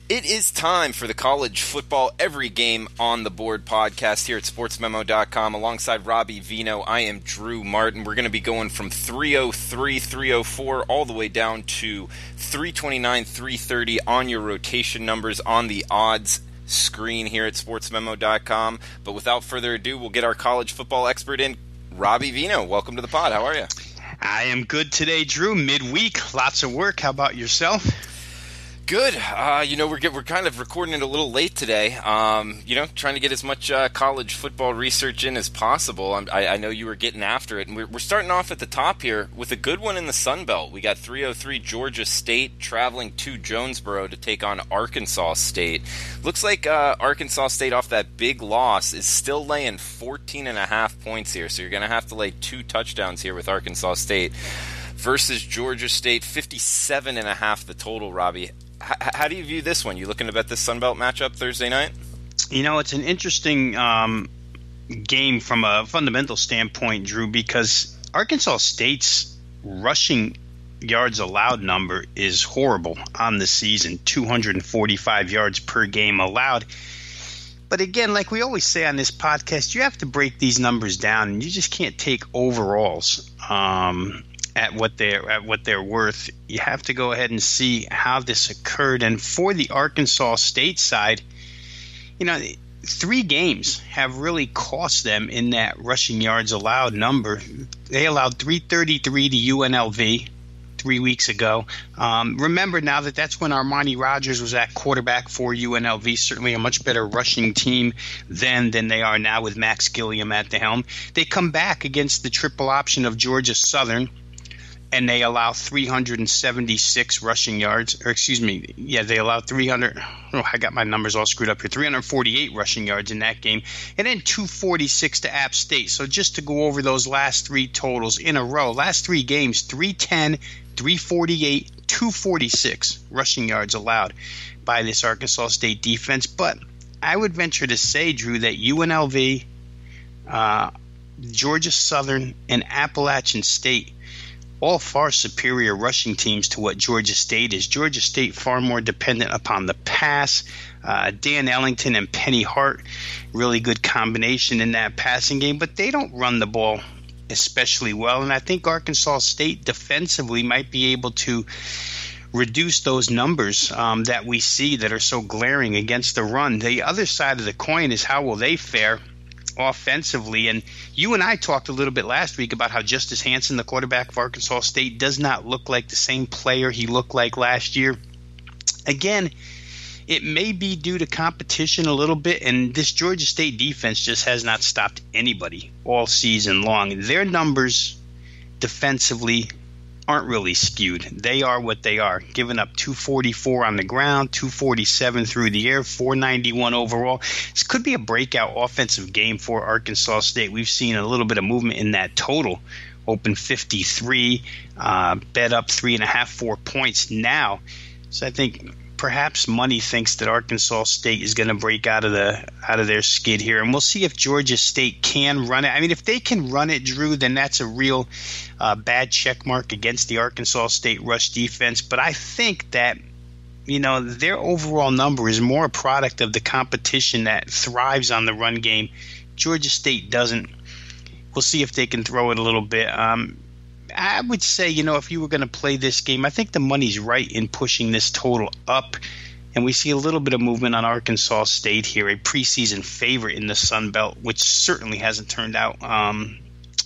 It is time for the College Football Every Game on the Board podcast here at Sportsmemo.com. Alongside Robbie Veno, I am Drew Martin. We're going to be going from 303, 304, all the way down to 329, 330 on your rotation numbers on the odds screen here at Sportsmemo.com. But without further ado, we'll get our college football expert in, Robbie Veno. Welcome to the pod. How are you? I am good today, Drew. Midweek, lots of work. How about yourself? Good. We're kind of recording it a little late today. Trying to get as much college football research in as possible. I know you were getting after it, and we're starting off at the top here with a good one in the Sun Belt. We got 303 Georgia State traveling to Jonesboro to take on Arkansas State. Looks like Arkansas State, off that big loss, is still laying 14.5 points here, so you're going to have to lay 2 touchdowns here with Arkansas State versus Georgia State, 57.5 the total, Robbie. How do you view this one? You looking to bet this Sun Belt matchup Thursday night? You know, it's an interesting game from a fundamental standpoint, Drew, because Arkansas State's rushing yards allowed number is horrible on the season, 245 yards per game allowed. But again, like we always say on this podcast, you have to break these numbers down, and you just can't take overalls at what they're worth. You have to go ahead and see how this occurred. And for the Arkansas State side, 3 games have really cost them in that rushing yards allowed number. They allowed 333 to UNLV 3 weeks ago. Remember now that's when Armani Rogers was at quarterback for UNLV. Certainly a much better rushing team then than they are now with Max Gilliam at the helm. They come back against the triple option of Georgia Southern, and they allow 376 rushing yards. They allow 300. Oh, I got my numbers all screwed up here. 348 rushing yards in that game, and then 246 to App State. So just to go over those last 3 totals in a row, last 3 games, 310, 348, 246 rushing yards allowed by this Arkansas State defense. But I would venture to say, Drew, that UNLV, Georgia Southern, and Appalachian State, all far superior rushing teams to what Georgia State is. Georgia State far more dependent upon the pass. Dan Ellington and Penny Hart, really good combination in that passing game, but they don't run the ball especially well. And I think Arkansas State defensively might be able to reduce those numbers that we see that are so glaring against the run. The other side of the coin is how will they fare offensively. And you and I talked a little bit last week about how Justice Hansen, the quarterback of Arkansas State, does not look like the same player he looked like last year. Again, it may be due to competition a little bit, and this Georgia State defense just has not stopped anybody all season long. Their numbers defensively aren't really skewed. They are what they are, giving up 244 on the ground, 247 through the air, 491 overall. This could be a breakout offensive game for Arkansas State. We've seen a little bit of movement in that total. Open 53, bet up 3.5, 4 points now. So I think perhaps money thinks that Arkansas State is going to break out of their skid here, and we'll see if Georgia State can run it. I mean, if they can run it, Drew, then that's a real bad check mark against the Arkansas State rush defense. But I think that their overall number is more a product of the competition that thrives on the run game. Georgia State doesn't. We'll see if they can throw it a little bit. I would say, if you were going to play this game, I think the money's right in pushing this total up. And we see a little bit of movement on Arkansas State here, a preseason favorite in the Sun Belt, which certainly hasn't turned out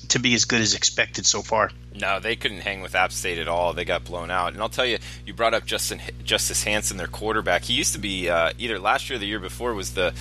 to be as good as expected so far. No, they couldn't hang with App State at all. They got blown out. And I'll tell you, you brought up Justice Hansen, their quarterback. He used to be, either last year or the year before, was the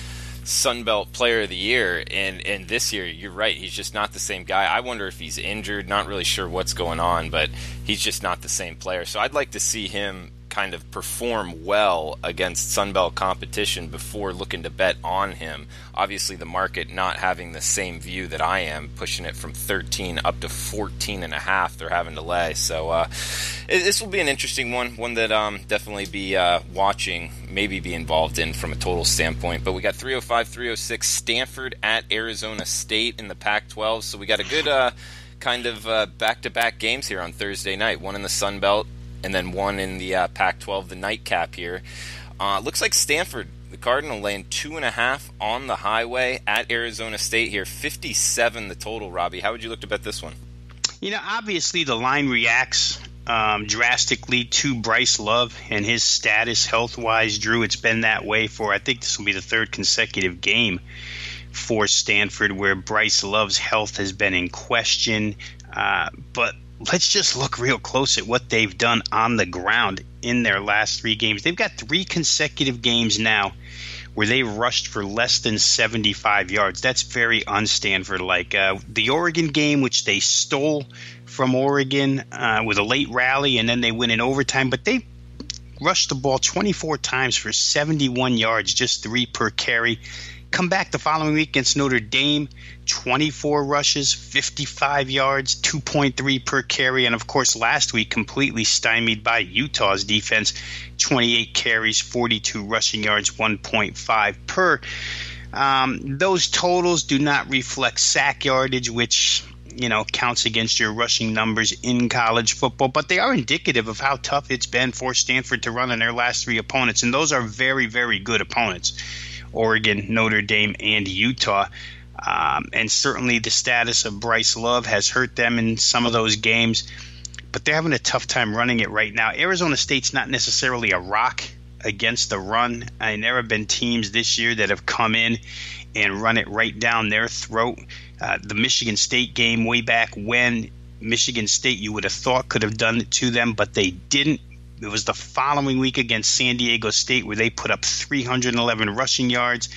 Sun Belt Player of the Year, and this year, you're right, he's just not the same guy. I wonder if he's injured, not really sure what's going on, but he's just not the same player. So I'd like to see him kind of perform well against Sun Belt competition before looking to bet on him. Obviously, the market not having the same view that I am, pushing it from 13 up to 14.5 they're having to lay. So this will be an interesting one that definitely be watching, maybe be involved in from a total standpoint. But we got 305, 306, Stanford at Arizona State in the Pac-12. So we got a good kind of back-to-back games here on Thursday night, one in the Sun Belt and then one in the Pac-12, the nightcap here. Looks like Stanford, the Cardinal, laying 2.5 on the highway at Arizona State here. 57 the total, Robbie. How would you look to bet this one? Obviously the line reacts drastically to Bryce Love and his status health-wise. Drew, it's been that way for, I think this will be the third consecutive game for Stanford where Bryce Love's health has been in question. But let's just look real close at what they've done on the ground in their last 3 games. They've got 3 consecutive games now where they rushed for less than 75 yards. That's very un-Stanford-like. The Oregon game, which they stole from Oregon with a late rally, and then they win in overtime, but they rushed the ball 24 times for 71 yards, just 3 per carry. Come back the following week against Notre Dame, 24 rushes, 55 yards, 2.3 per carry. And, of course, last week completely stymied by Utah's defense, 28 carries, 42 rushing yards, 1.5 per. Those totals do not reflect sack yardage, which counts against your rushing numbers in college football, but they are indicative of how tough it's been for Stanford to run on their last 3 opponents. And those are very, very good opponents. Oregon, Notre Dame, and Utah. And certainly the status of Bryce Love has hurt them in some of those games, but they're having a tough time running it right now. Arizona State's not necessarily a rock against the run. There have been teams this year that have come in and run it right down their throat. The Michigan State game way back when, Michigan State you would have thought could have done it to them, but they didn't. It was the following week against San Diego State where they put up 311 rushing yards.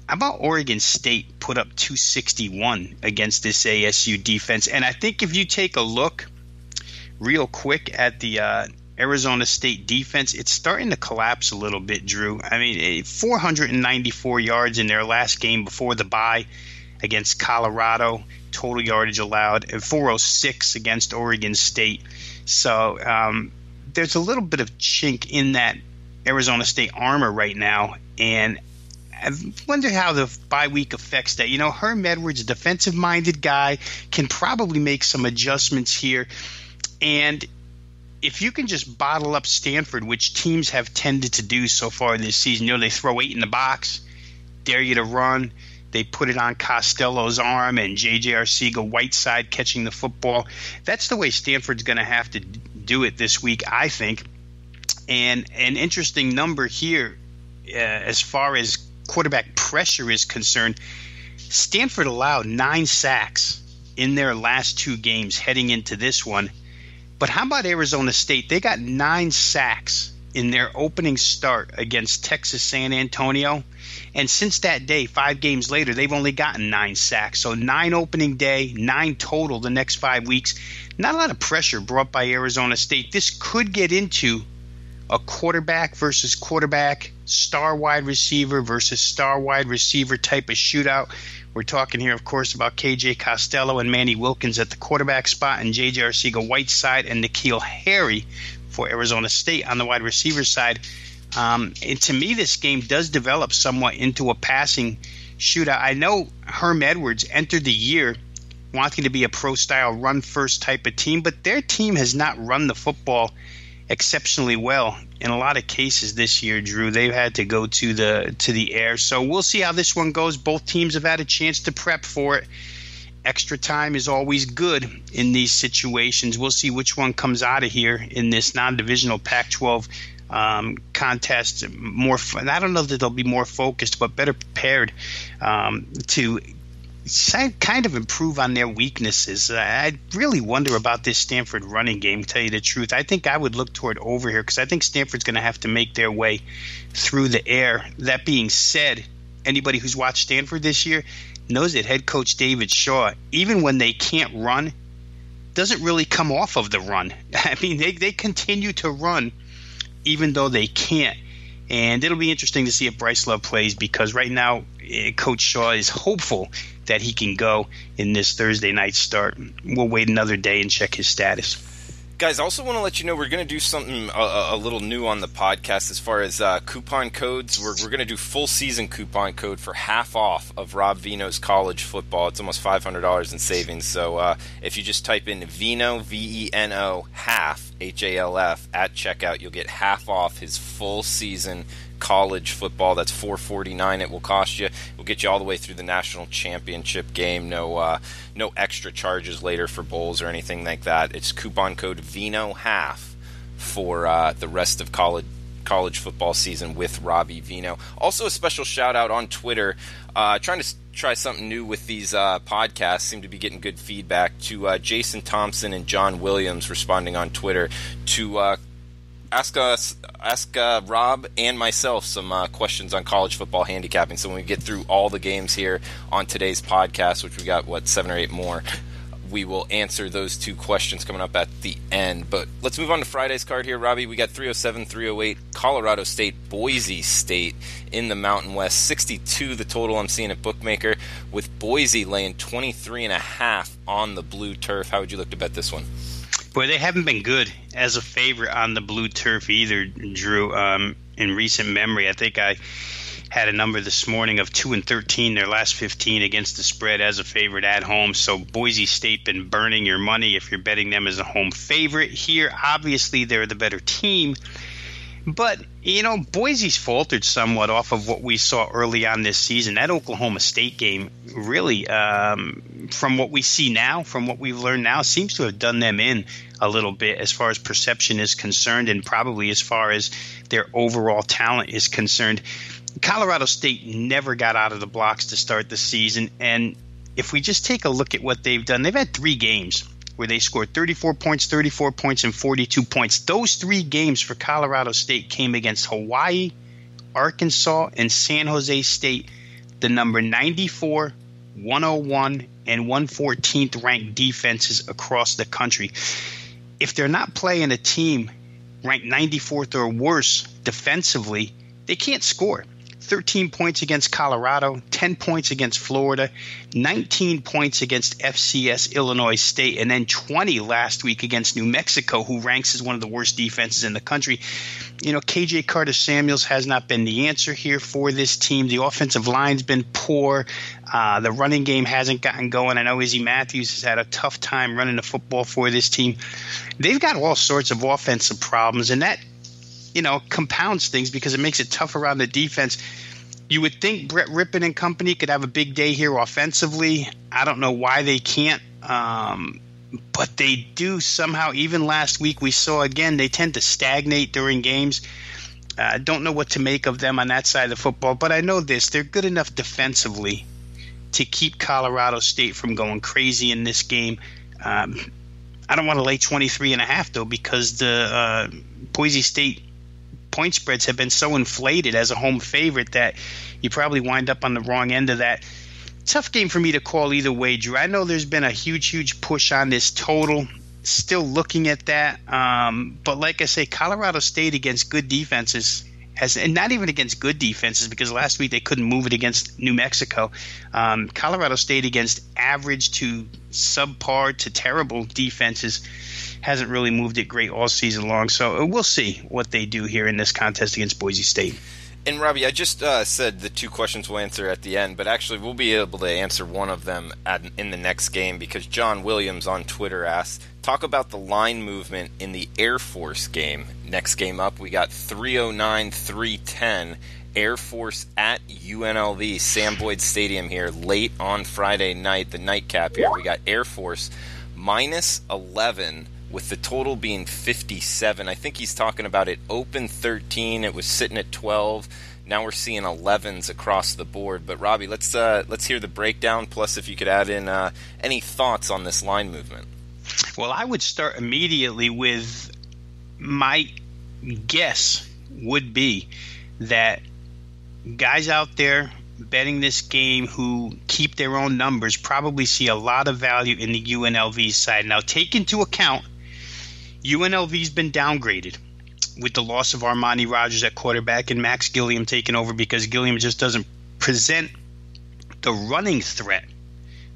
How about Oregon State put up 261 against this ASU defense? And I think if you take a look real quick at the Arizona State defense, it's starting to collapse a little bit, Drew. 494 yards in their last game before the bye against Colorado, total yardage allowed, and 406 against Oregon State. So there's a little bit of chink in that Arizona State armor right now, and I wonder how the bye week affects that. Herm Edwards, a defensive-minded guy, can probably make some adjustments here, and if you can just bottle up Stanford, which teams have tended to do so far this season, they throw 8 in the box, dare you to run. They put it on Costello's arm and J.J. Arcega-Whiteside catching the football. That's the way Stanford's going to have to do it this week, I think. And an interesting number here as far as quarterback pressure is concerned, Stanford allowed 9 sacks in their last 2 games heading into this one. But how about Arizona State? They got 9 sacks in their opening start against Texas San Antonio. And since that day, 5 games later, they've only gotten 9 sacks. So 9 opening day, 9 total the next 5 weeks. Not a lot of pressure brought by Arizona State. This could get into a quarterback versus quarterback, star wide receiver versus star wide receiver type of shootout. We're talking here, of course, about KJ Costello and Manny Wilkins at the quarterback spot and JJ Arcega-Whiteside and N'Keal Harry for Arizona State on the wide receiver side. And to me, this game does develop somewhat into a passing shootout. I know Herm Edwards entered the year wanting to be a pro-style run-first type of team, but their team has not run the football exceptionally well in a lot of cases this year, Drew. They've had to go to the air. So we'll see how this one goes. Both teams have had a chance to prep for it. Extra time is always good in these situations. We'll see which one comes out of here in this non-divisional Pac-12 contest. I don't know that they'll be more focused, but better prepared to kind of improve on their weaknesses. I really wonder about this Stanford running game, to tell you the truth. I think I would look toward over here because I think Stanford's going to have to make their way through the air. That being said, anybody who's watched Stanford this year knows that head coach David Shaw, even when they can't run, doesn't really come off of the run. I mean, they continue to run even though they can't. And it'll be interesting to see if Bryce Love plays because right now Coach Shaw is hopeful that he can go in this Thursday night start. We'll wait another day and check his status. Guys, I also want to let you know we're going to do something a little new on the podcast as far as coupon codes. We're going to do full season coupon code for half off of Rob Veno's college football. It's almost $500 in savings. So if you just type in Veno, V-E-N-O, half, H-A-L-F, at checkout, you'll get half off his full season college football. That's $4.49 it will cost you. It will get you all the way through the national championship game. No extra charges later for bowls or anything like that. It's coupon code VENO half for the rest of college football season with Robbie Veno. Also a special shout out on Twitter, trying to try something new with these podcasts. Seem to be getting good feedback to Jason Thompson and John Williams responding on Twitter to ask Rob and myself some questions on college football handicapping. So when we get through all the games here on today's podcast, which we got 7 or 8 more, we will answer those 2 questions coming up at the end. But let's move on to Friday's card here, Robbie. We got 307, 308, Colorado State, Boise State in the Mountain West. 62 the total I'm seeing at Bookmaker, with Boise laying 23.5 on the blue turf. How would you look to bet this one? Boy, they haven't been good as a favorite on the blue turf either, Drew. In recent memory, I think I had a number this morning of 2-13 their last 15 against the spread as a favorite at home. So Boise State been burning your money if you're betting them as a home favorite here. Obviously, they're the better team. But, Boise's faltered somewhat off of what we saw early on this season. That Oklahoma State game really, from what we see now, from what we've learned now, seems to have done them in a little bit as far as perception is concerned, and probably as far as their overall talent is concerned. Colorado State never got out of the blocks to start the season, and if we just take a look at what they've done, they've had 3 games where they scored 34 points, and 42 points. Those 3 games for Colorado State came against Hawaii, Arkansas, and San Jose State, the number 94, 101, and 114th ranked defenses across the country. If they're not playing a team ranked 94th or worse defensively, they can't score. 13 points against Colorado, 10 points against Florida, 19 points against FCS Illinois State, and then 20 last week against New Mexico, who ranks as one of the worst defenses in the country. KJ Carter-Samuels has not been the answer here for this team. The offensive line's been poor. The running game hasn't gotten going. I know Izzy Matthews has had a tough time running the football for this team. They've got all sorts of offensive problems, and that compounds things because it makes it tough around the defense. You would think Brett Rippon and company could have a big day here offensively. I don't know why they can't, but they do somehow. Even last week we saw, again, they tend to stagnate during games. I don't know what to make of them on that side of the football, but I know this. They're good enough defensively to keep Colorado State from going crazy in this game. I don't want to lay 23.5, though, because the Boise State point spreads have been so inflated as a home favorite that you probably wind up on the wrong end of that. Tough game for me to call either way, Drew. I know there's been a huge push on this total. Still looking at that. But like I say, Colorado State against good defenses and not even against good defenses, because last week they couldn't move it against New Mexico. Colorado State against average to subpar to terrible defenses hasn't really moved it great all season long. So we'll see what they do here in this contest against Boise State. And Robbie, I just said the 2 questions we'll answer at the end, but actually we'll be able to answer one of them in the next game, because John Williams on Twitter asked, talk about the line movement in the Air Force game. Next game up, we got 309, 310, Air Force at UNLV, Sam Boyd Stadium here, late on Friday night, the nightcap here. We got Air Force minus 11, with the total being 57. I think he's talking about it open 13. It was sitting at 12. Now we're seeing 11s across the board. But Robbie, let's hear the breakdown. Plus, if you could add in any thoughts on this line movement. Well, I would start immediately with my guess would be that guys out there betting this game who keep their own numbers probably see a lot of value in the UNLV side. Now, take into account UNLV's been downgraded with the loss of Armani Rogers at quarterback and Max Gilliam taking over, because Gilliam just doesn't present the running threat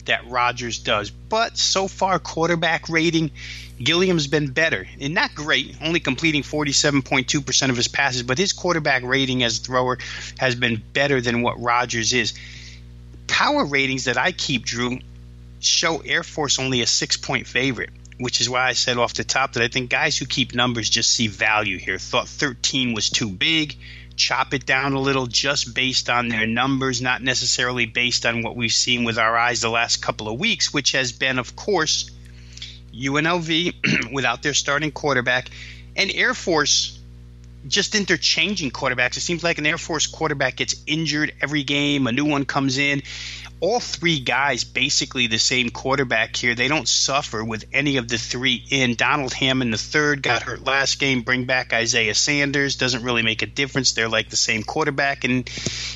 that Rogers does. But so far, quarterback rating, Gilliam's been better. And not great, only completing 47.2% of his passes, but his quarterback rating as a thrower has been better than what Rogers is. Power ratings that I keep, Drew, show Air Force only a 6-point favorite, which is why I said off the top that I think guys who keep numbers just see value here. Thought 13 was too big. chop it down a little just based on their numbers, not necessarily based on what we've seen with our eyes the last couple of weeks, which has been, of course, UNLV without their starting quarterback and Air Force just interchanging quarterbacks. It seems like an Air Force quarterback gets injured every game. A new one comes in. All three guys basically the same quarterback here. They don't suffer with any of the three in. Donald Hammond III got hurt last game. Bring back Isaiah Sanders. Doesn't really make a difference. They're like the same quarterback. And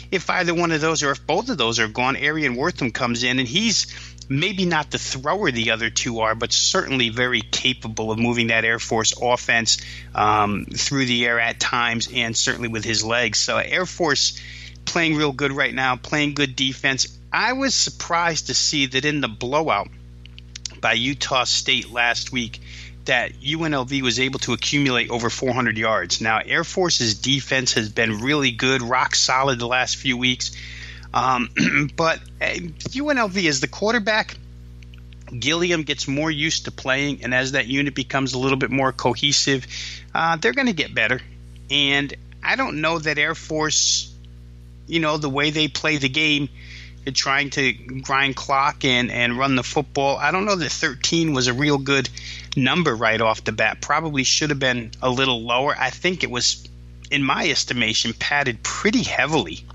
if either one of those or if both of those are gone, Arian Wortham comes in, and he's maybe not the thrower the other two are, but certainly very capable of moving that Air Force offense through the air at times, and certainly with his legs. So Air Force playing real good right now, playing good defense. I was surprised to see that in the blowout by Utah State last week that UNLV was able to accumulate over 400 yards. Now, Air Force's defense has been really good, rock solid the last few weeks. But UNLV as the quarterback, Gilliam gets more used to playing, and as that unit becomes a little bit more cohesive, they're going to get better. And I don't know that Air Force, the way they play the game, they're trying to grind clock and run the football. I don't know that 13 was a real good number right off the bat. Probably should have been a little lower. I think it was, in my estimation, padded pretty heavily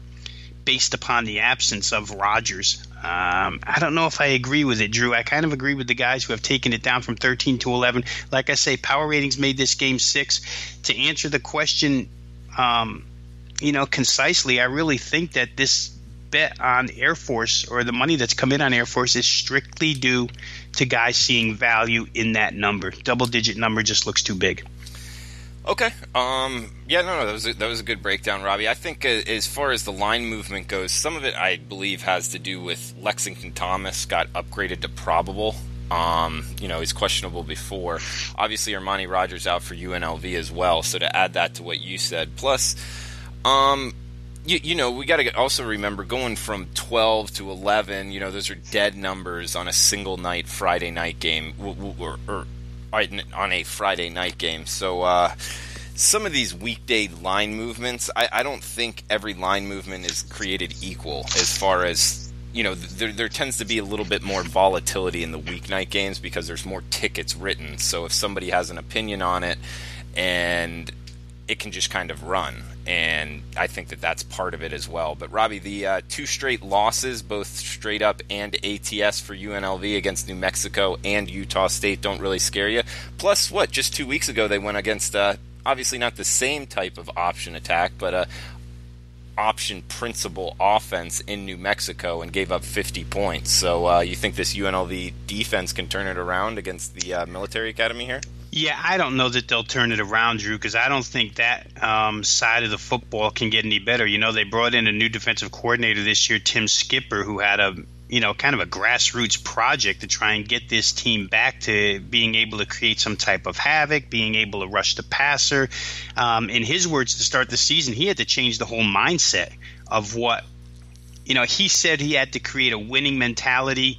based upon the absence of Rodgers. I don't know if I agree with it, Drew. I kind of agree with the guys who have taken it down from 13 to 11. Like I say, Power Ratings made this game 6. To answer the question, concisely, I really think that this bet on Air Force, or the money that's come in on Air Force, is strictly due to guys seeing value in that number. Double-digit number just looks too big. Okay. That was a good breakdown, Robbie. I think as far as the line movement goes, some of it I believe has to do with Lexington Thomas got upgraded to probable. He's questionable before. Obviously, Armani Rogers out for UNLV as well. So to add that to what you said, plus, we got to also remember going from 12 to 11. Those are dead numbers on a single night Friday night game, or on a Friday night game. So some of these weekday line movements, I don't think every line movement is created equal as far as, there tends to be a little bit more volatility in the weeknight games because there's more tickets written. So if somebody has an opinion on it, and it can just kind of run. And I think that that's part of it as well. But, Robbie, the 2 straight losses, both straight up and ATS for UNLV against New Mexico and Utah State, don't really scare you. Plus, just 2 weeks ago they went against, obviously not the same type of option attack, but option principle offense in New Mexico and gave up 50 points. So you think this UNLV defense can turn it around against the military academy here? Yeah, I don't know that they'll turn it around, Drew, because I don't think that side of the football can get any better. They brought in a new defensive coordinator this year, Tim Skipper, who had a kind of a grassroots project to try and get this team back to being able to create some type of havoc, being able to rush the passer. In his words, to start the season, he had to change the whole mindset of what, he said he had to create a winning mentality.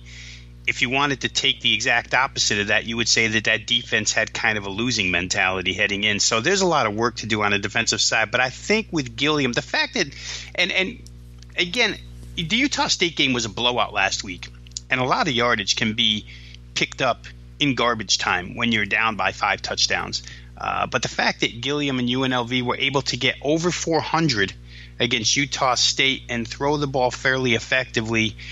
If you wanted to take the exact opposite of that, you would say that defense had kind of a losing mentality heading in. So there's a lot of work to do on the defensive side. But I think with Gilliam, the fact that – and again, the Utah State game was a blowout last week, and a lot of yardage can be picked up in garbage time when you're down by 5 touchdowns. But the fact that Gilliam and UNLV were able to get over 400 against Utah State and throw the ball fairly effectively –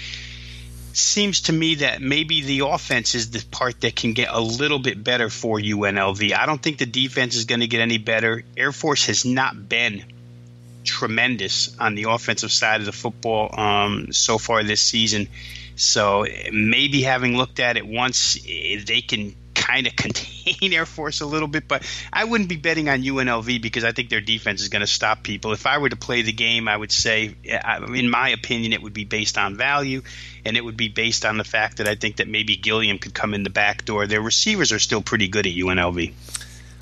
seems to me that maybe the offense is the part that can get a little bit better for UNLV. I don't think the defense is going to get any better. Air Force has not been tremendous on the offensive side of the football so far this season. So maybe having looked at it once, they can kind of contain Air Force a little bit, but I wouldn't be betting on UNLV because I think their defense is going to stop people. If I were to play the game, I would say, in my opinion, it would be based on value, and it would be based on the fact that I think that maybe Gilliam could come in the back door. Their receivers are still pretty good at UNLV.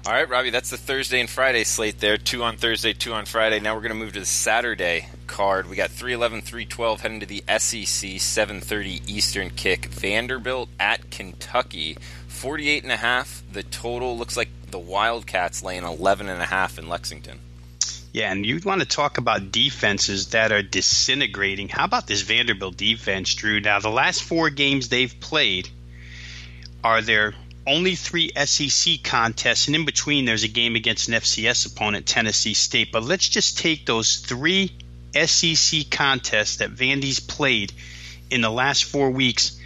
All right, Robbie, that's the Thursday and Friday slate there. 2 on Thursday, 2 on Friday. Now we're going to move to the Saturday card. We got 3:11, 3:12 heading to the SEC 7:30 Eastern kick. Vanderbilt at Kentucky. 48.5. The total looks like the Wildcats laying 11.5 in Lexington. Yeah, and you want to talk about defenses that are disintegrating. How about this Vanderbilt defense, Drew? Now, the last 4 games they've played are their only 3 SEC contests, and in between there's a game against an FCS opponent, Tennessee State. But let's just take those 3 SEC contests that Vandy's played in the last 4 weeks.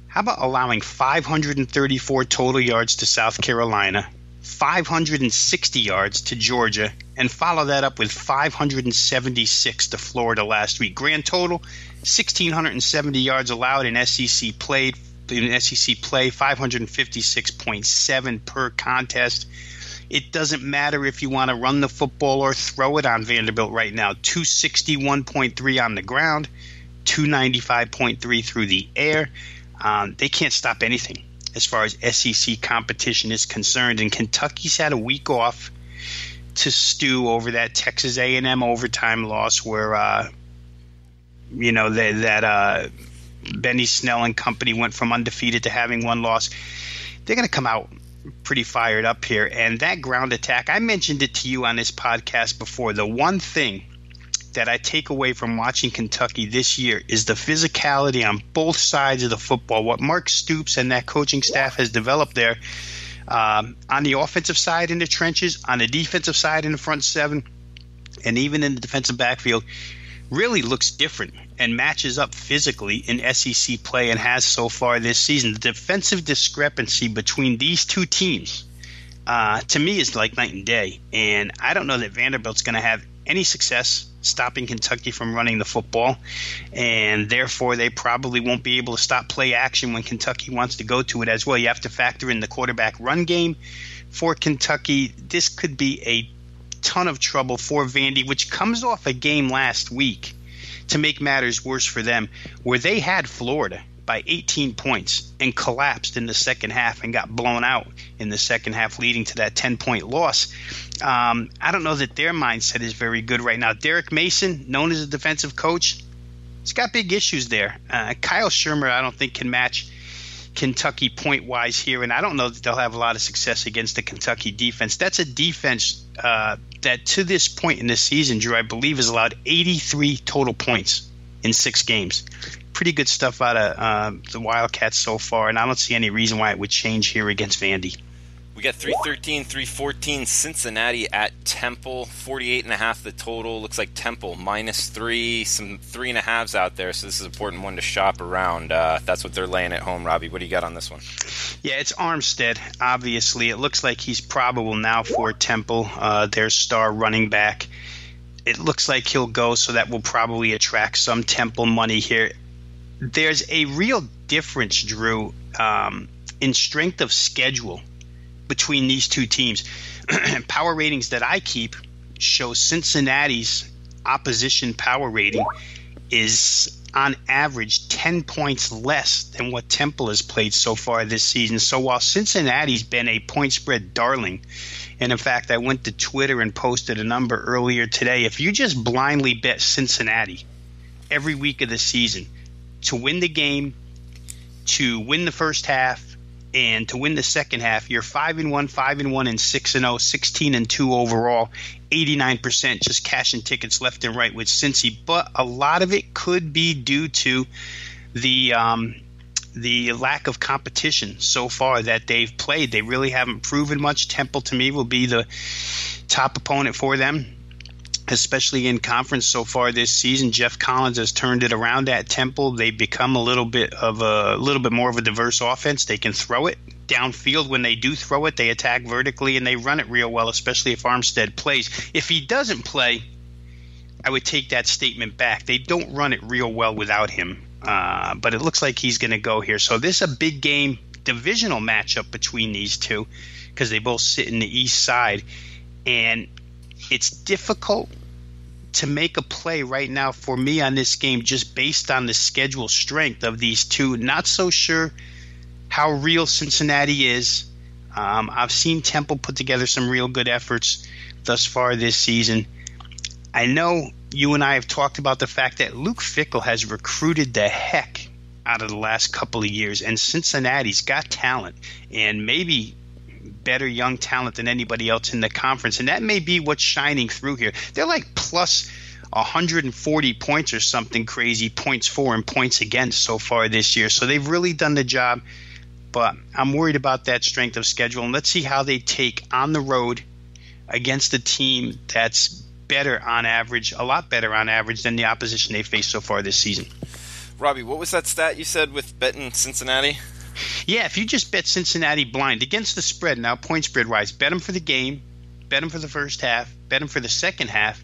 How about allowing 534 total yards to South Carolina, 560 yards to Georgia, and follow that up with 576 to Florida last week. Grand total, 1,670 yards allowed in SEC play, 556.7 per contest. It doesn't matter if you want to run the football or throw it on Vanderbilt right now. 261.3 on the ground, 295.3 through the air. They can't stop anything as far as SEC competition is concerned. And Kentucky's had a week off to stew over that Texas A&M overtime loss where, Benny Snell and company went from undefeated to having 1 loss. They're going to come out pretty fired up here. And that ground attack, I mentioned it to you on this podcast before. The one thing that I take away from watching Kentucky this year is the physicality on both sides of the football. What Mark Stoops and that coaching staff has developed there on the offensive side in the trenches, on the defensive side in the front 7, and even in the defensive backfield really looks different and matches up physically in SEC play and has so far this season. The defensive discrepancy between these 2 teams to me is like night and day. And I don't know that Vanderbilt's going to have any success stopping Kentucky from running the football, and therefore they probably won't be able to stop play action when Kentucky wants to go to it as well. You have to factor in the quarterback run game for Kentucky. This could be a ton of trouble for Vandy, which comes off a game last week, to make matters worse for them, where they had Florida by 18 points and collapsed in the second half and got blown out in the second half, leading to that 10-point loss. I don't know that their mindset is very good right now. Derek Mason, known as a defensive coach, he's got big issues there. Kyle Shermer, I don't think, can match Kentucky point-wise here, and I don't know that they'll have a lot of success against the Kentucky defense. That's a defense that to this point in the season, Drew, I believe has allowed 83 total points in 6 games. Pretty good stuff out of the Wildcats so far, and I don't see any reason why it would change here against Vandy. We got 313, 314 Cincinnati at Temple, 48.5 the total. Looks like Temple -3, some 3.5s out there, so this is an important one to shop around. That's what they're laying at home. Robbie, what do you got on this one? Yeah, it's Armstead, obviously. It looks like he's probable now for Temple, their star running back. It looks like he'll go, so that will probably attract some Temple money here. There's a real difference, Drew, in strength of schedule between these 2 teams. Power ratings that I keep show Cincinnati's opposition power rating is on average 10 points less than what Temple has played so far this season. So while Cincinnati's been a point spread darling, and in fact I went to Twitter and posted a number earlier today, if you just blindly bet Cincinnati every week of the season to win the game, to win the first half, and to win the second half, you're 5-1, 5-1, and 6-0, 16-2 overall, 89% just cashing tickets left and right with Cincy. But a lot of it could be due to the lack of competition so far that they've played. They really haven't proven much. Temple, to me, will be the top opponent for them, especially in conference so far this season. Jeff Collins has turned it around at Temple. They've become a little bit more of a diverse offense. They can throw it downfield. When they do throw it, they attack vertically and they run it real well, especially if Armstead plays. If he doesn't play, I would take that statement back. They don't run it real well without him, but it looks like he's going to go here. So this is a big game, divisional matchup between these two because they both sit in the east side, and it's difficult to make a play right now for me on this game just based on the schedule strength of these two. Not so sure how real Cincinnati is. I've seen Temple put together some real good efforts thus far this season. I know you and I have talked about the fact that Luke Fickell has recruited the heck out of the last couple of years, and Cincinnati's got talent, and maybe better young talent than anybody else in the conference, and that may be what's shining through here. They're like plus 140 points or something crazy, points for and points against so far this year. So they've really done the job, but I'm worried about that strength of schedule. And let's see how they take on the road against a team that's better on average, a lot better on average than the opposition they faced so far this season. Robbie, what was that stat you said with betting Cincinnati? Yeah, if you just bet Cincinnati blind against the spread, now point spread wise, bet them for the game, bet them for the first half, bet them for the second half.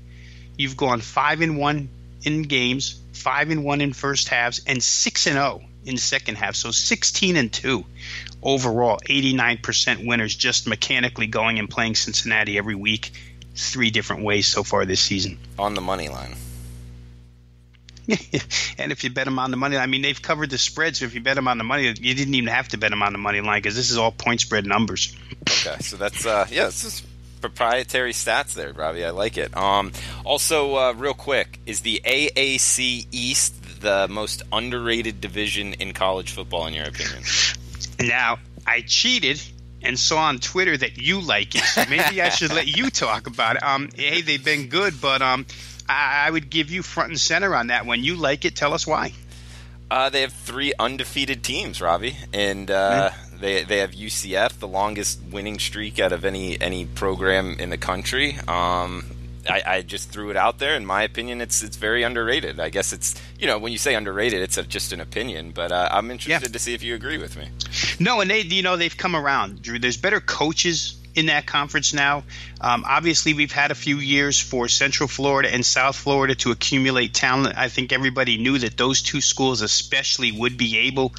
You've gone 5-1 in games, 5-1 in first halves, and 6-0 in the second half. So 16-2 overall, 89% winners just mechanically going and playing Cincinnati every week, 3 different ways so far this season. On the money line. And if you bet them on the money line, I mean, they've covered the spread, so if you bet them on the money, you didn't even have to bet them on the money line because this is all point spread numbers. Okay, so that's, this is proprietary stats there, Robbie. I like it. Also, real quick, is the AAC East the most underrated division in college football, in your opinion? Now, I cheated and saw on Twitter that you like it, so maybe I should let you talk about it. Hey, they've been good, but I would give you front and center on that one. You like it. Tell us why. They have 3 undefeated teams, Robbie, and they have UCF, the longest winning streak out of any program in the country. I just threw it out there. In my opinion, it's very underrated. I guess it's, when you say underrated, it's just an opinion, but I'm interested to see if you agree with me. No, and they've come around, Drew. There's better coaches in that conference now. Obviously, we've had a few years for Central Florida and South Florida to accumulate talent. I think everybody knew that those 2 schools especially would be able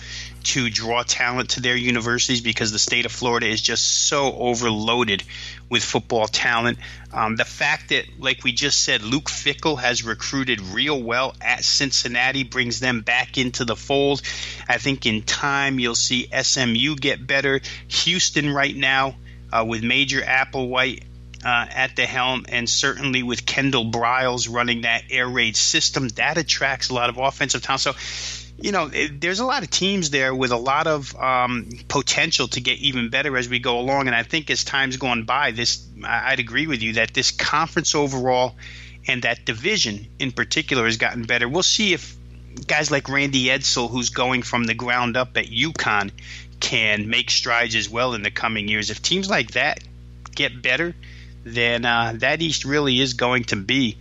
to draw talent to their universities because the state of Florida is just so overloaded with football talent. The fact that, like we just said, Luke Fickell has recruited real well at Cincinnati brings them back into the fold. I think in time you'll see SMU get better. Houston right now, with Major Applewhite at the helm, and certainly with Kendall Briles running that air raid system, that attracts a lot of offensive talent. So, there's a lot of teams there with a lot of potential to get even better as we go along. And I think as time's gone by, I'd agree with you that this conference overall and that division in particular has gotten better. We'll see if guys like Randy Edsall, who's going from the ground up at UConn, can make strides as well in the coming years. If teams like that get better, then that East really is going to be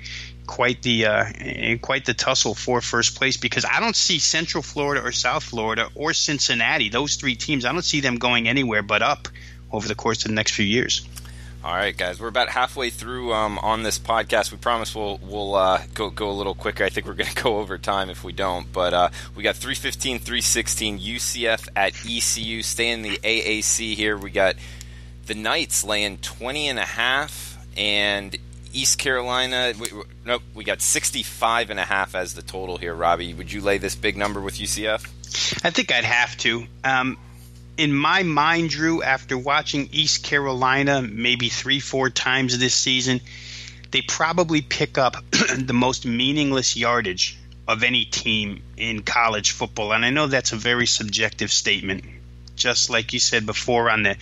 quite the tussle for first place, because I don't see Central Florida or South Florida or Cincinnati, those 3 teams, I don't see them going anywhere but up over the course of the next few years. All right, guys, we're about halfway through on this podcast. We promise we'll go a little quicker. I think we're going to go over time if we don't. But we got 315, 316, UCF at ECU. Stay in the AAC here. We got the Knights laying 20.5, and East Carolina. We got 65.5 as the total here. Robbie, would you lay this big number with UCF? I think I'd have to. In my mind, Drew, after watching East Carolina maybe 3-4 times this season, they probably pick up the most meaningless yardage of any team in college football. And I know that's a very subjective statement. Just like you said before on the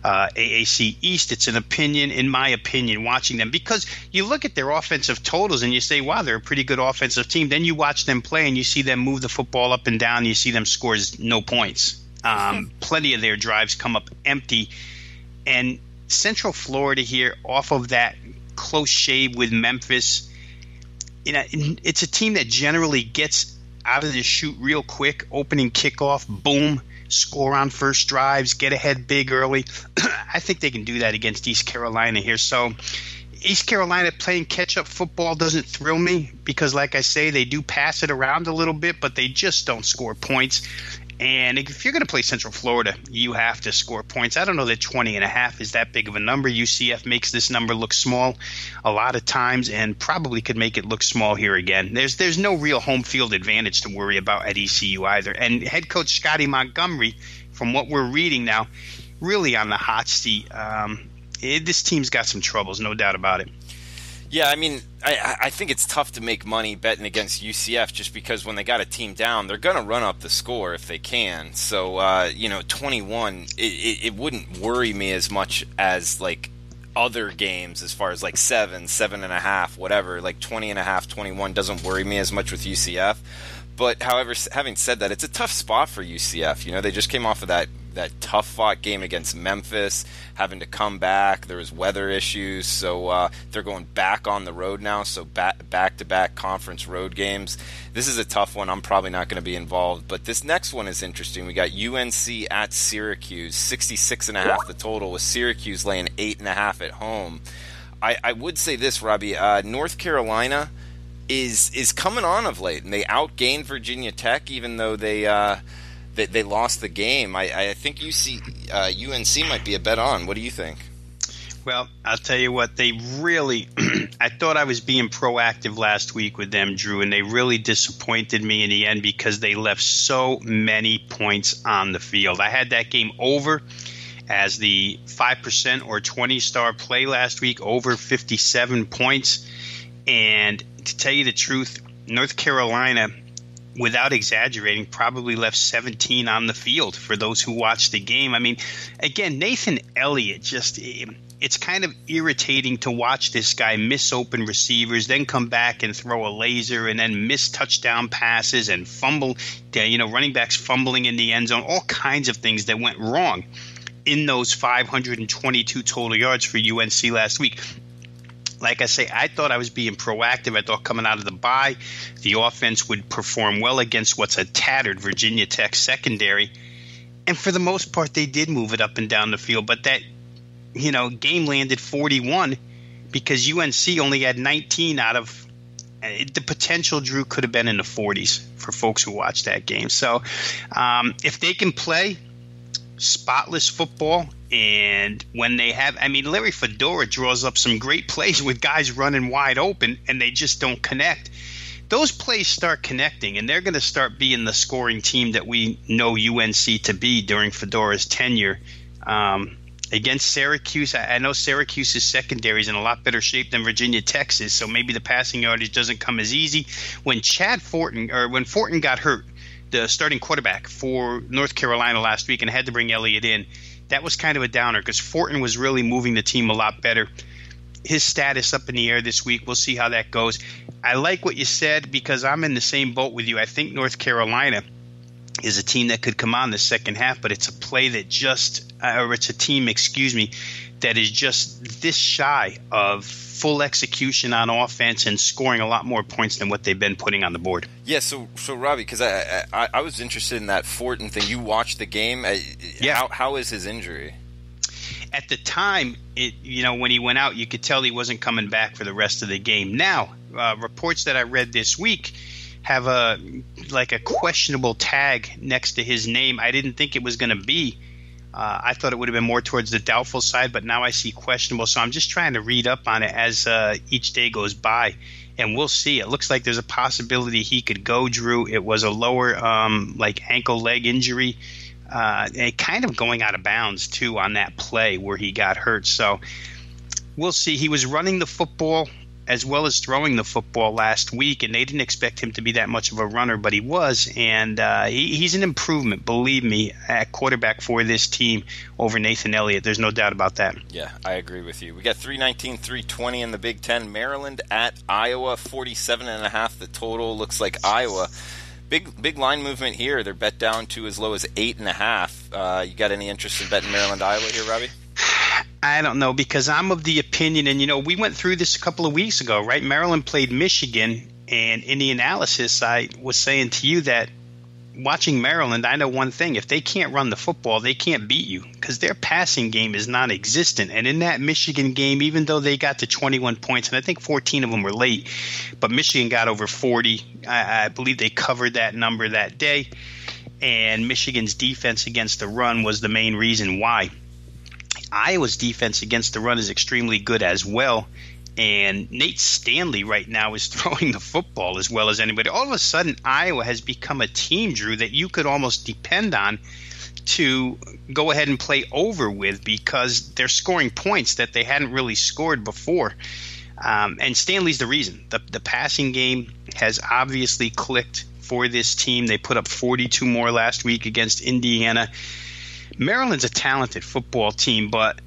AAC East, it's an opinion, in my opinion, watching them. Because you look at their offensive totals and you say, wow, they're a pretty good offensive team. Then you watch them play and you see them move the football up and down. And you see them score no points. Plenty of their drives come up empty. And Central Florida here, off of that close shave with Memphis, it's a team that generally gets out of the chute real quick. Opening kickoff, boom, score on first drives, get ahead big early. I think they can do that against East Carolina here. So East Carolina playing catch-up football doesn't thrill me because, like I say, they do pass it around a little bit, but they just don't score points. And if you're going to play Central Florida, you have to score points. I don't know that 20.5 is that big of a number. UCF makes this number look small a lot of times and probably could make it look small here again. There's no real home field advantage to worry about at ECU either. And head coach Scotty Montgomery, from what we're reading now, really on the hot seat. This team's got some troubles, no doubt about it. Yeah, I mean, I think it's tough to make money betting against UCF just because when they got a team down, they're going to run up the score if they can. So, 21, it wouldn't worry me as much as, like, other games as far as, like, 7.5, whatever. Like, 20.5, 21 doesn't worry me as much with UCF. But, however, having said that, it's a tough spot for UCF. You know, they just came off of that tough-fought game against Memphis, having to come back. There was weather issues, so they're going back on the road now, so back-to-back conference road games. This is a tough one. I'm probably not going to be involved, but this next one is interesting. We got UNC at Syracuse, 66.5 the total, with Syracuse laying 8.5 at home. I would say this, Robbie. North Carolina is coming on of late, and they outgained Virginia Tech, even though they lost the game. I think UNC might be a bet on. What do you think? Well, I'll tell you what, they really – I thought I was being proactive last week with them, Drew, and they really disappointed me in the end because they left so many points on the field. I had that game over as the 5% or 20-star play last week, over 57 points. And to tell you the truth, North Carolina – without exaggerating, probably left 17 on the field for those who watched the game. I mean, again, Nathan Elliott, it's kind of irritating to watch this guy miss open receivers, then come back and throw a laser, and then miss touchdown passes and fumble, running backs fumbling in the end zone, all kinds of things that went wrong in those 522 total yards for UNC last week. Like I say, I thought I was being proactive. I thought coming out of the bye, the offense would perform well against what's a tattered Virginia Tech secondary. And for the most part, they did move it up and down the field. But that, game landed 41 because UNC only had 19 out of the potential, Drew, could have been in the 40s for folks who watched that game. So if they can play spotless football, and when they have, Larry Fedora draws up some great plays with guys running wide open, and they just don't connect. Those plays start connecting, and they're going to start being the scoring team that we know UNC to be during Fedora's tenure. Against Syracuse, I know Syracuse's secondary is in a lot better shape than Virginia Tech's is, so maybe the passing yardage doesn't come as easy. When Fortin got hurt, the starting quarterback for North Carolina last week, and had to bring Elliott in, that was kind of a downer because Fortin was really moving the team a lot better. His status up in the air this week. We'll see how that goes. I like what you said because I'm in the same boat with you. I think North Carolina is a team that could come on the second half, but it's a play that it's a team, that is just this shy of full execution on offense and scoring a lot more points than what they've been putting on the board. Yeah, so Robbie, because I was interested in that Fortin thing. You watched the game. Yeah. How is his injury? At the time, when he went out, you could tell he wasn't coming back for the rest of the game. Now, reports that I read this week have a questionable tag next to his name. I didn't think it was going to be. I thought it would have been more towards the doubtful side, but now I see questionable. So I'm just trying to read up on it as each day goes by, and we'll see. It looks like there's a possibility he could go, Drew. It was a lower ankle leg injury, and kind of going out of bounds, too, on that play where he got hurt. So we'll see. He was running the football as well as throwing the football last week, and they didn't expect him to be that much of a runner, but he was, and he's an improvement, believe me, at quarterback for this team over Nathan Elliott. There's no doubt about that. Yeah, I agree with you. We got 319, 320 in the Big Ten. Maryland at Iowa, 47.5 the total. Looks like Iowa. Big line movement here. They're bet down to as low as 8.5. You got any interest in betting Maryland, Iowa here, Robbie? I don't know, because I'm of the opinion, and we went through this a couple of weeks ago, right? Maryland played Michigan, and in the analysis I was saying to you that watching Maryland, I know one thing: if they can't run the football, they can't beat you because their passing game is non-existent. And in that Michigan game, even though they got to 21 points, and I think 14 of them were late, but Michigan got over 40. I believe they covered that number that day, and Michigan's defense against the run was the main reason why. Iowa's defense against the run is extremely good as well, and Nate Stanley right now is throwing the football as well as anybody. All of a sudden, Iowa has become a team, Drew, that you could almost depend on to go ahead and play over with because they're scoring points that they hadn't really scored before. And Stanley's the reason. The passing game has obviously clicked for this team. They put up 42 more last week against Indiana. Maryland's a talented football team, but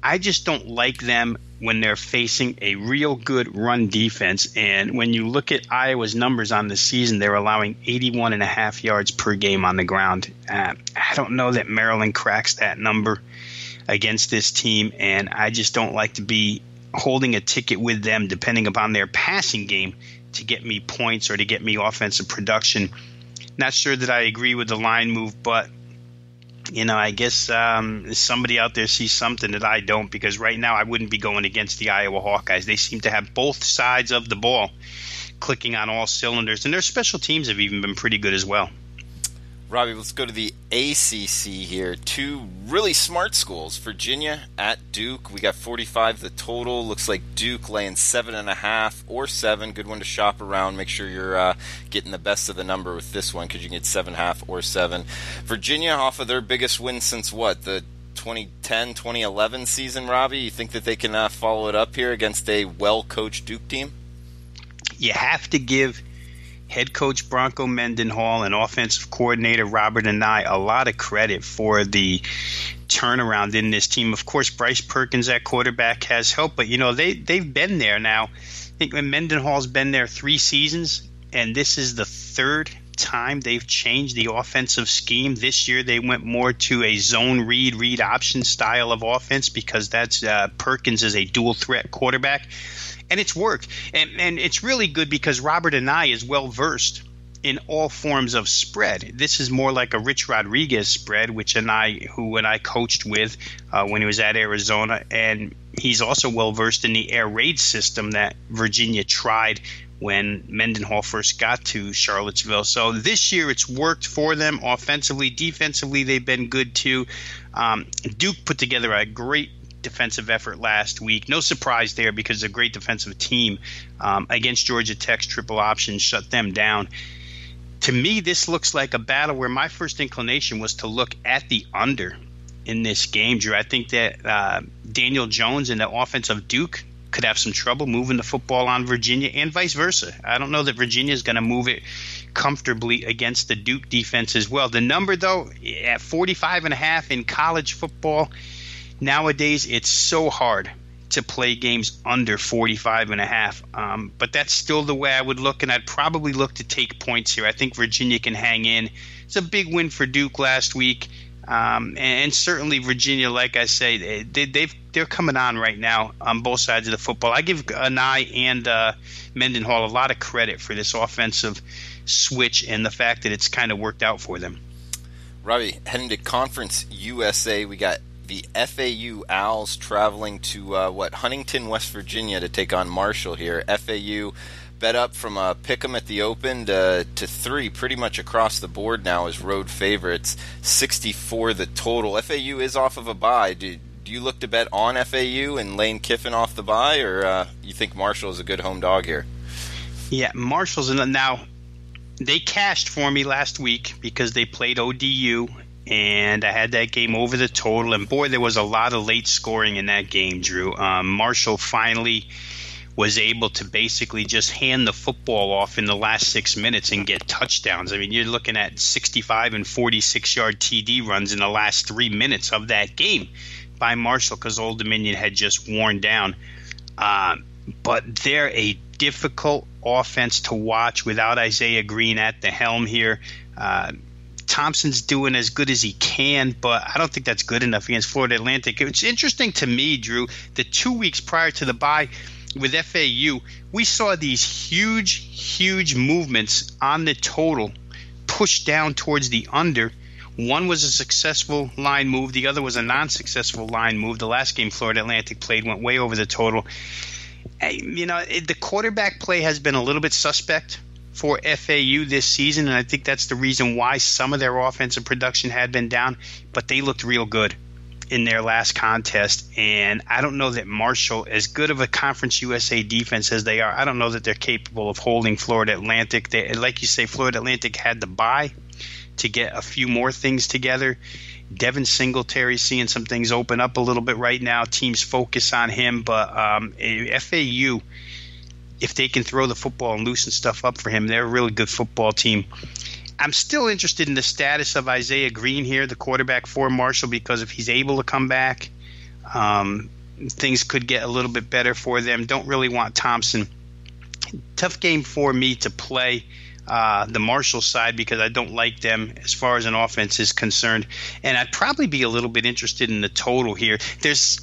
I just don't like them when they're facing a real good run defense. And when you look at Iowa's numbers on the season, they're allowing 81.5 yards per game on the ground. I don't know that Maryland cracks that number against this team, and I just don't like to be holding a ticket with them depending upon their passing game to get me points or to get me offensive production. Not sure that I agree with the line move, but I guess somebody out there sees something that I don't, because right now I wouldn't be going against the Iowa Hawkeyes. They seem to have both sides of the ball clicking on all cylinders, and their special teams have even been pretty good as well. Robbie, let's go to the ACC here. Two really smart schools. Virginia at Duke. We got 45 the total. Looks like Duke laying 7.5 or 7. Good one to shop around. Make sure you're getting the best of the number with this one, because you can get 7.5 or 7. Virginia off of their biggest win since what? The 2010-2011 season, Robbie? You think that they can follow it up here against a well-coached Duke team? You have to give head coach Bronco Mendenhall and offensive coordinator Robert Anae a lot of credit for the turnaround in this team. Of course, Bryce Perkins at quarterback has helped, but they've been there now. I think Mendenhall's been there 3 seasons, and this is the third time they've changed the offensive scheme. This year they went more to a zone read option style of offense, because that's Perkins is a dual threat quarterback. And it's worked. And it's really good because Robert Anae is well-versed in all forms of spread. This is more like a Rich Rodriguez spread, who I coached with when he was at Arizona. And he's also well-versed in the air raid system that Virginia tried when Mendenhall first got to Charlottesville. So this year it's worked for them offensively. Defensively, they've been good too. Duke put together a great defensive effort last week. No surprise there, because a great defensive team against Georgia Tech's triple option shut them down. To me, this looks like a battle where my first inclination was to look at the under in this game, Drew. I think that Daniel Jones and the offense of Duke could have some trouble moving the football on Virginia, and vice versa. I don't know that Virginia is going to move it comfortably against the Duke defense as well. The number, though, at 45.5 in college football, nowadays, it's so hard to play games under 45.5. But that's still the way I would look, and I'd probably look to take points here. I think Virginia can hang in. It's a big win for Duke last week. And certainly Virginia, like I say, they're coming on right now on both sides of the football. I give Anae and Mendenhall a lot of credit for this offensive switch and the fact that it's kind of worked out for them. Robbie, heading to Conference USA, we got the FAU Owls traveling to Huntington, West Virginia to take on Marshall here. FAU bet up from a pick'em at the Open to 3 pretty much across the board now as road favorites. 64 the total. FAU is off of a bye. Do you look to bet on FAU and Lane Kiffin off the bye, or you think Marshall is a good home dog here? Yeah, Marshall's in now. They cashed for me last week because they played ODU, and I had that game over the total. And boy, there was a lot of late scoring in that game, Drew. Marshall finally was able to basically just hand the football off in the last 6 minutes and get touchdowns. I mean, you're looking at 65 and 46-yard TD runs in the last 3 minutes of that game by Marshall, because Old Dominion had just worn down. But they're a difficult offense to watch without Isaiah Green at the helm here. Thompson's doing as good as he can, but I don't think that's good enough against Florida Atlantic. It's interesting to me, Drew, the 2 weeks prior to the bye with FAU, we saw these huge movements on the total pushed down towards the under. One was a successful line move. The other was a non-successful line move. The last game Florida Atlantic played went way over the total. The quarterback play has been a little bit suspect for FAU this season, and I think that's the reason why some of their offensive production had been down, but they looked real good in their last contest. And I don't know that Marshall, as good of a Conference USA defense as they are, I don't know that they're capable of holding Florida Atlantic. Like you say, Florida Atlantic had the bye. to get a few more things together. Devin Singletary seeing some things open up a little bit right now. Teams focus on him, but FAU, if they can throw the football and loosen stuff up for him, they're a really good football team. I'm still interested in the status of Isaiah Green here, the quarterback for Marshall, because if he's able to come back, things could get a little bit better for them. Don't really want Thompson. Tough game for me to play the Marshall side because I don't like them as far as an offense is concerned. And I'd probably be a little bit interested in the total here. There's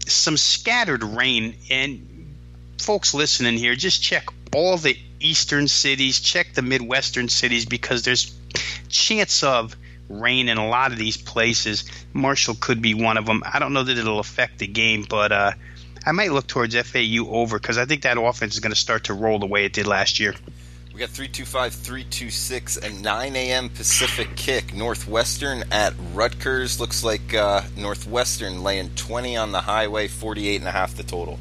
some scattered rain, and folks listening here, just check all the eastern cities, check the Midwestern cities, because there's chance of rain in a lot of these places. Marshall could be one of them. I don't know that it'll affect the game, but I might look towards FAU over because I think that offense is going to start to roll the way it did last year. We got 325, 326, and 9 a.m. Pacific kick. Northwestern at Rutgers. Looks like Northwestern laying 20 on the highway, 48.5 the total.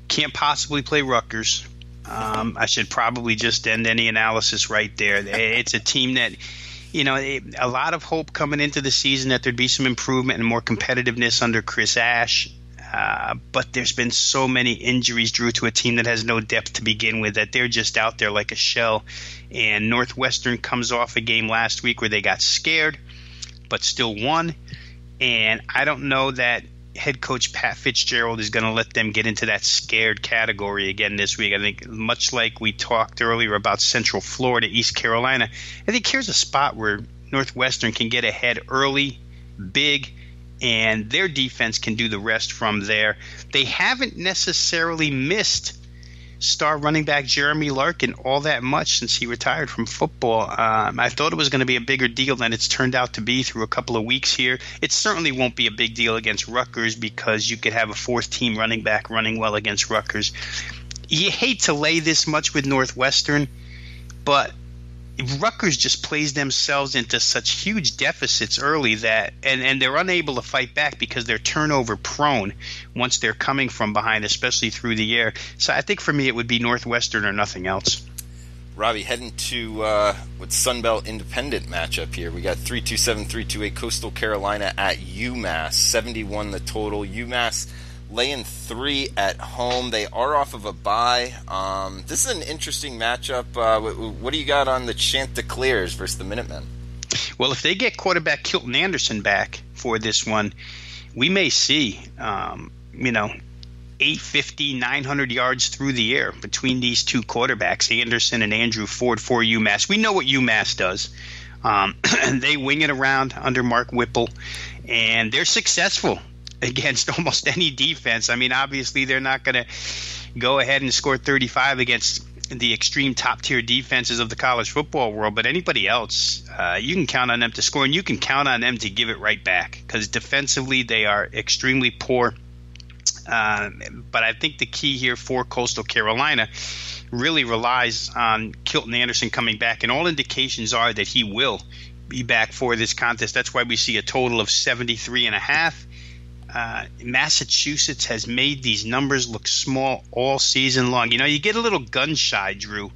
Can't possibly play Rutgers. I should probably just end any analysis right there. It's a team that, a lot of hope coming into the season that there'd be some improvement and more competitiveness under Chris Ash. But there's been so many injuries, Drew, to a team that has no depth to begin with, that they're just out there like a shell. And Northwestern comes off a game last week where they got scared but still won. And I don't know that head coach Pat Fitzgerald is going to let them get into that scared category again this week. I think much like we talked earlier about Central Florida, East Carolina, I think here's a spot where Northwestern can get ahead early, big, and their defense can do the rest from there. They haven't necessarily missed star running back Jeremy Larkin all that much since he retired from football. I thought it was going to be a bigger deal than it's turned out to be through a couple of weeks here. It certainly won't be a big deal against Rutgers because you could have a fourth-team running back running well against Rutgers. You hate to lay this much with Northwestern, but Rutgers just plays themselves into such huge deficits early that and they're unable to fight back because they're turnover prone once they're coming from behind, especially through the air. So I think for me it would be Northwestern or nothing else. Robbie, heading to with Sunbelt Independent matchup here. We got 327, 328 Coastal Carolina at UMass, 71 the total. UMass laying 3 at home. They are off of a bye. This is an interesting matchup. What do you got on the Chanticleers versus the Minutemen? Well, if they get quarterback Kilton Anderson back for this one, we may see, 850, 900 yards through the air between these two quarterbacks, Anderson and Andrew Ford for UMass. We know what UMass does. They wing it around under Mark Whipple, and they're successful against almost any defense. I mean, obviously they're not going to go ahead and score 35 against the extreme top-tier defenses of the college football world, but anybody else, you can count on them to score, and you can count on them to give it right back because defensively they are extremely poor. But I think the key here for Coastal Carolina really relies on Kilton Anderson coming back, and all indications are that he will be back for this contest. That's why we see a total of 73.5. Massachusetts has made these numbers look small all season long. You get a little gun shy, Drew,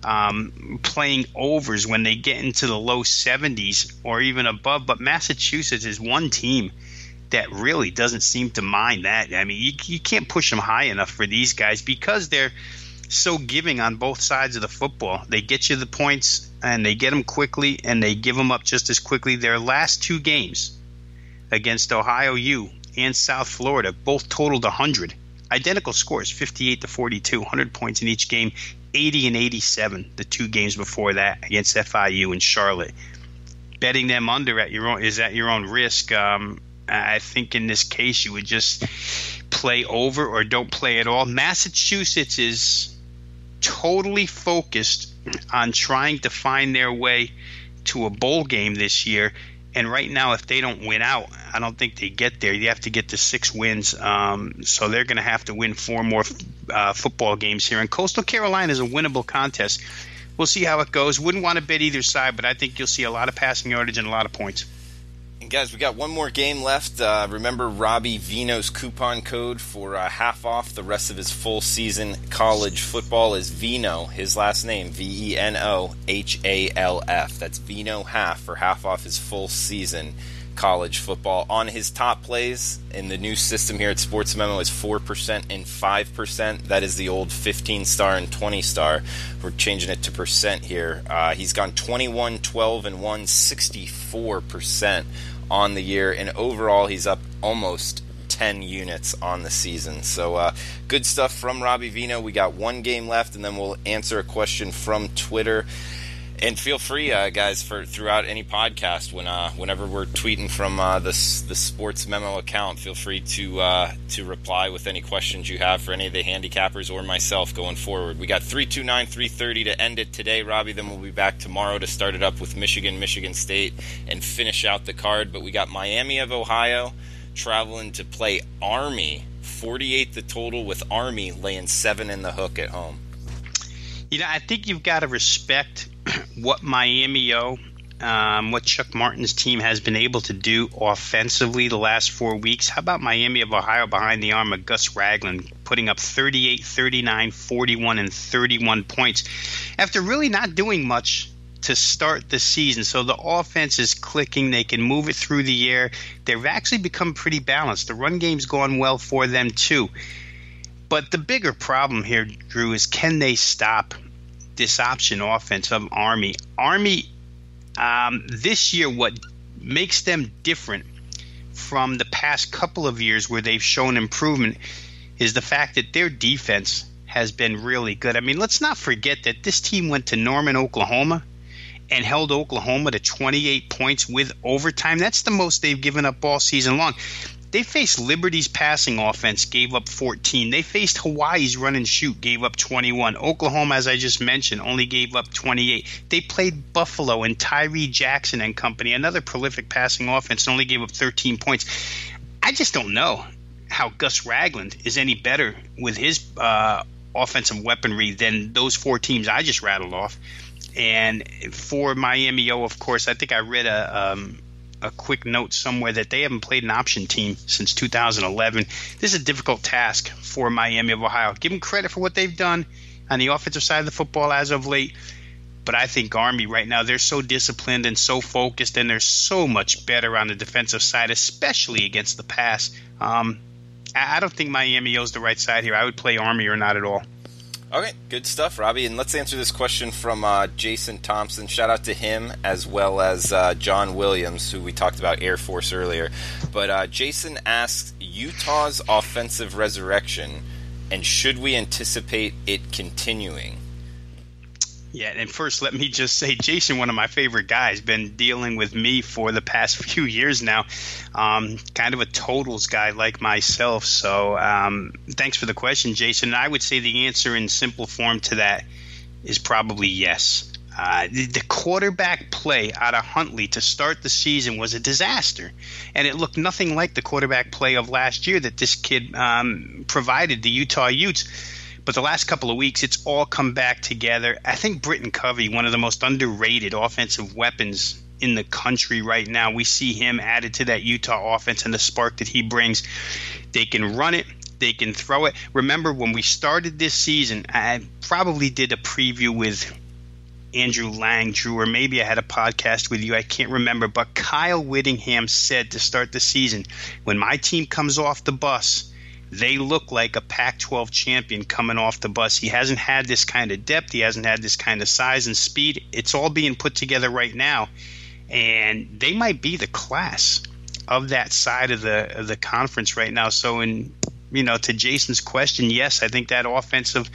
playing overs when they get into the low 70s or even above. But Massachusetts is one team that really doesn't seem to mind that. I mean, you can't push them high enough for these guys because they're so giving on both sides of the football. They get you the points, and they get them quickly, and they give them up just as quickly. Their last two games against Ohio U and South Florida both totaled 100. Identical scores, 58-42, 100 points in each game, 80 and 87 the two games before that against FIU and Charlotte. Betting them under at your own risk. I think in this case you would just play over or don't play at all. Massachusetts is totally focused on trying to find their way to a bowl game this year. And right now, if they don't win out, I don't think they get there. You have to get to 6 wins. So they're going to have to win 4 more football games here. And Coastal Carolina is a winnable contest. We'll see how it goes. Wouldn't want to bet either side, but I think you'll see a lot of passing yardage and a lot of points. Guys, we got one more game left. Remember Robbie Veno's coupon code for half off the rest of his full season college football is Veno, his last name, VENOHALF. That's Veno half for half off his full season college football. On his top plays in the new system here at Sportsmemo is 4% and 5%. That is the old 15-star and 20-star. We're changing it to percent here. He's gone 21, 12, and 1, 64% on the year, and overall he's up almost 10 units on the season. So good stuff from Robbie Veno. We got one game left, and then we'll answer a question from Twitter. And feel free, guys, for throughout any podcast, whenever we're tweeting from the Sports Memo account, feel free to reply with any questions you have for any of the handicappers or myself going forward. We got 329-330 to end it today, Robbie. Then we'll be back tomorrow to start it up with Michigan State, and finish out the card. But we got Miami of Ohio traveling to play Army. 48 the total, with Army laying 7 in the hook at home. I think you've got to respect what Miami what Chuck Martin's team has been able to do offensively the last 4 weeks. How about Miami of Ohio behind the arm of Gus Ragland, putting up 38, 39, 41, and 31 points after really not doing much to start the season. So the offense is clicking. They can move it through the air. They've actually become pretty balanced. The run game's gone well for them too. But the bigger problem here, Drew, is can they stop this option offense of Army? Army, this year, what makes them different from the past couple of years where they've shown improvement is the fact that their defense has been really good. I mean, let's not forget that this team went to Norman, Oklahoma, and held Oklahoma to 28 points with overtime. That's the most they've given up all season long. They faced Liberty's passing offense, gave up 14. They faced Hawaii's run and shoot, gave up 21. Oklahoma, as I just mentioned, only gave up 28. They played Buffalo and Tyree Jackson and company, another prolific passing offense, and only gave up 13 points. I just don't know how Gus Ragland is any better with his offensive weaponry than those 4 teams I just rattled off. And for Miami, of course, I think I read a quick note somewhere that they haven't played an option team since 2011. This is a difficult task for Miami of Ohio. Give them credit for what they've done on the offensive side of the football as of late. But I think Army right now, they're so disciplined and so focused, and they're so much better on the defensive side, especially against the pass. I don't think Miami is the right side here. I would play Army or not at all. Okay, good stuff, Robbie. And let's answer this question from Jason Thompson. Shout out to him, as well as John Williams, who we talked about Air Force earlier. But Jason asks, Utah's offensive resurrection, and should we anticipate it continuing? Yeah, and first let me just say, Jason, one of my favorite guys, been dealing with me for the past few years now. Kind of a totals guy like myself. So thanks for the question, Jason. And I would say the answer in simple form to that is probably yes. The quarterback play out of Huntley to start the season was a disaster, and it looked nothing like the quarterback play of last year that this kid provided the Utah Utes. But the last couple of weeks, it's all come back together. I think Britton Covey, one of the most underrated offensive weapons in the country right now, we see him added to that Utah offense and the spark that he brings. They can run it. They can throw it. Remember, when we started this season, I probably did a preview with Andrew Lang, Drew, or maybe I had a podcast with you. I can't remember. But Kyle Whittingham said to start the season, when my team comes off the bus, they look like a Pac-12 champion coming off the bus. He hasn't had this kind of depth. He hasn't had this kind of size and speed. It's all being put together right now, and they might be the class of that side of the conference right now. So, to Jason's question, yes, I think that offensive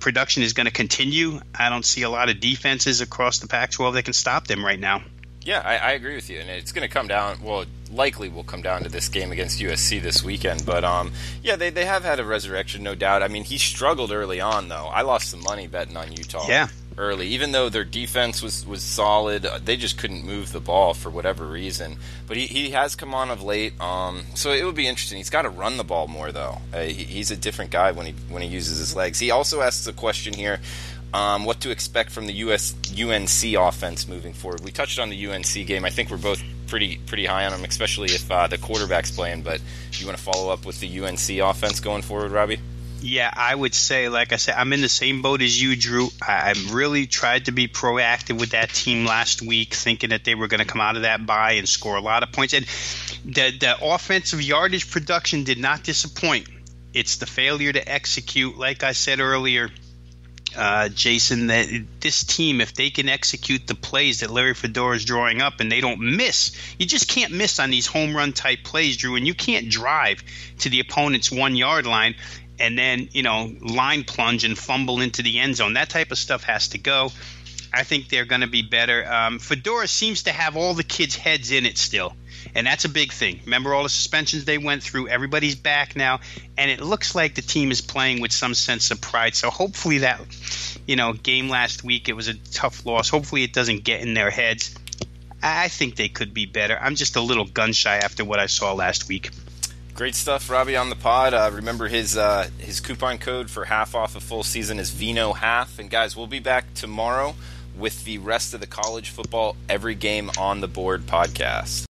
production is going to continue. I don't see a lot of defenses across the Pac-12 that can stop them right now. Yeah, I agree with you, and it's going to come down. Well, likely will come down to this game against USC this weekend. But yeah, they have had a resurrection, no doubt. I mean, he struggled early on, though. I lost some money betting on Utah. Yeah. Early, even though their defense was solid, they just couldn't move the ball for whatever reason. But he has come on of late, so it would be interesting. He's got to run the ball more, though. He's a different guy when he uses his legs. He also asks a question here. What to expect from the UNC offense moving forward. We touched on the UNC game. I think we're both pretty high on them, especially if the quarterback's playing. But you want to follow up with the UNC offense going forward, Robbie? Yeah, I would say, like I said, I'm in the same boat as you, Drew. I really tried to be proactive with that team last week, thinking that they were going to come out of that bye and score a lot of points. And the offensive yardage production did not disappoint. It's the failure to execute, like I said earlier, Jason, that this team, if they can execute the plays that Larry Fedora is drawing up and they don't miss, you just can't miss on these home run type plays, Drew, and you can't drive to the opponent's 1 yard line and then, line plunge and fumble into the end zone. That type of stuff has to go. I think they're going to be better. Fedora seems to have all the kids' heads in it still, and that's a big thing. Remember all the suspensions they went through? Everybody's back now, and it looks like the team is playing with some sense of pride. So hopefully that, game last week, it was a tough loss. Hopefully it doesn't get in their heads. I think they could be better. I'm just a little gun-shy after what I saw last week. Great stuff, Robbie, on the pod. Remember his coupon code for half off a full season is Veno half. And guys, we'll be back tomorrow with the rest of the college football Every Game on the Board podcast.